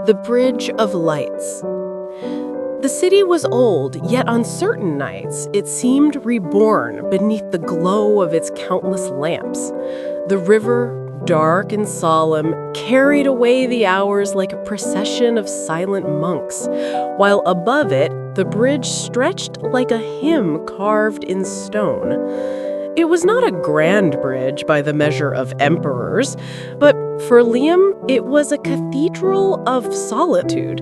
The Bridge of Lights. The city was old, yet on certain nights it seemed reborn beneath the glow of its countless lamps. The river, dark and solemn, carried away the hours like a procession of silent monks, while above it the bridge stretched like a hymn carved in stone. It was not a grand bridge by the measure of emperors, but for Liam, it was a cathedral of solitude.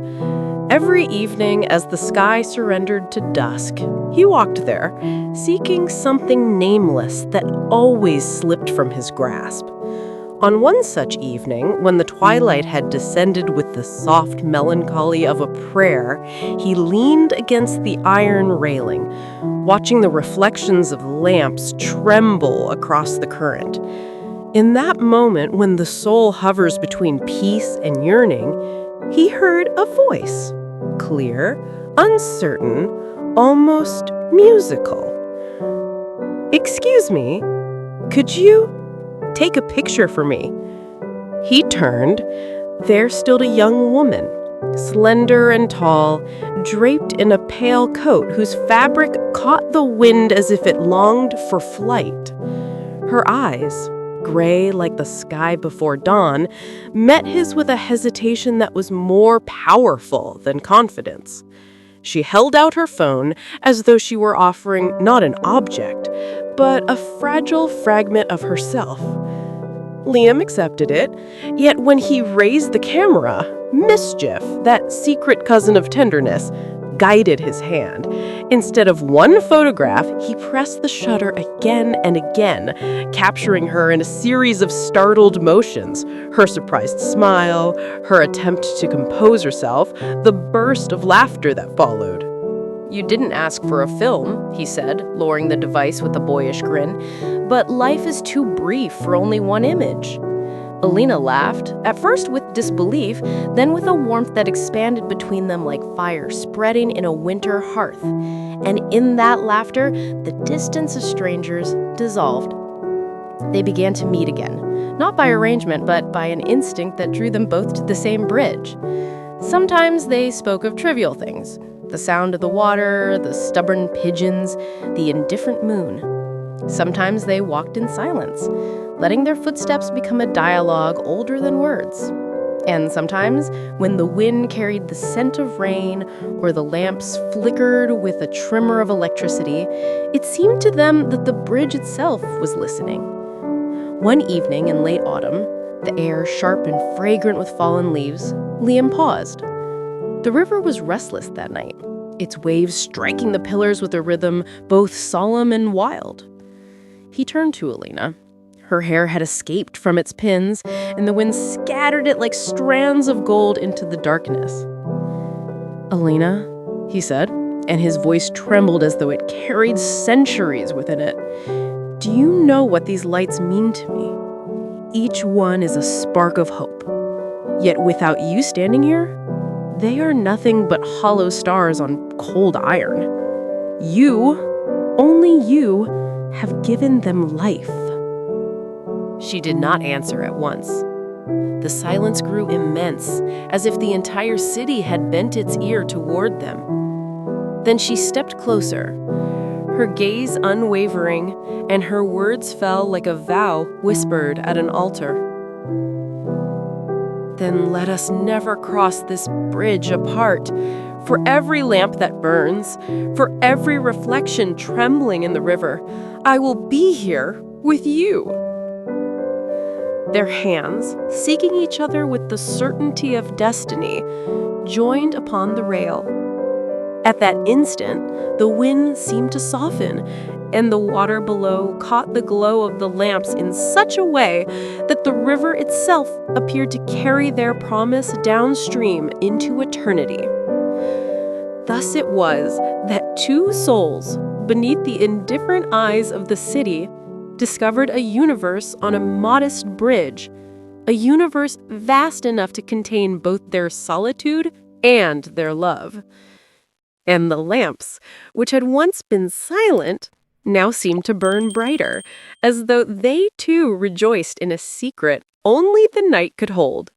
Every evening, as the sky surrendered to dusk, he walked there, seeking something nameless that always slipped from his grasp. On one such evening, when the twilight had descended with the soft melancholy of a prayer, he leaned against the iron railing, watching the reflections of lamps tremble across the current. In that moment when the soul hovers between peace and yearning, he heard a voice, clear, uncertain, almost musical. "Excuse me, could you take a picture for me?" He turned. There stood a young woman, slender and tall, draped in a pale coat whose fabric caught the wind as if it longed for flight. Her eyes, gray like the sky before dawn, met his with a hesitation that was more powerful than confidence. She held out her phone as though she were offering not an object, but a fragile fragment of herself. Liam accepted it, yet when he raised the camera, mischief, that secret cousin of tenderness, guided his hand. Instead of one photograph, he pressed the shutter again and again, capturing her in a series of startled motions, her surprised smile, her attempt to compose herself, the burst of laughter that followed. "You didn't ask for a film," he said, lowering the device with a boyish grin, "but life is too brief for only one image." Alina laughed, at first with disbelief, then with a warmth that expanded between them like fire spreading in a winter hearth. And in that laughter, the distance of strangers dissolved. They began to meet again, not by arrangement, but by an instinct that drew them both to the same bridge. Sometimes they spoke of trivial things, the sound of the water, the stubborn pigeons, the indifferent moon. Sometimes they walked in silence, letting their footsteps become a dialogue older than words. And sometimes, when the wind carried the scent of rain or the lamps flickered with a tremor of electricity, it seemed to them that the bridge itself was listening. One evening in late autumn, the air sharp and fragrant with fallen leaves, Liam paused. The river was restless that night, its waves striking the pillars with a rhythm both solemn and wild. He turned to Alina. Her hair had escaped from its pins, and the wind scattered it like strands of gold into the darkness. "Alina," he said, and his voice trembled as though it carried centuries within it. "Do you know what these lights mean to me? Each one is a spark of hope. Yet without you standing here, they are nothing but hollow stars on cold iron. You, only you, have given them life." She did not answer at once. The silence grew immense, as if the entire city had bent its ear toward them. Then she stepped closer, her gaze unwavering, and her words fell like a vow whispered at an altar. "Then let us never cross this bridge apart. For every lamp that burns, for every reflection trembling in the river, I will be here with you." Their hands, seeking each other with the certainty of destiny, joined upon the rail. At that instant, the wind seemed to soften, and the water below caught the glow of the lamps in such a way that the river itself appeared to carry their promise downstream into eternity. Thus it was that two souls, beneath the indifferent eyes of the city, discovered a universe on a modest bridge, a universe vast enough to contain both their solitude and their love. And the lamps, which had once been silent, now seemed to burn brighter, as though they too rejoiced in a secret only the night could hold.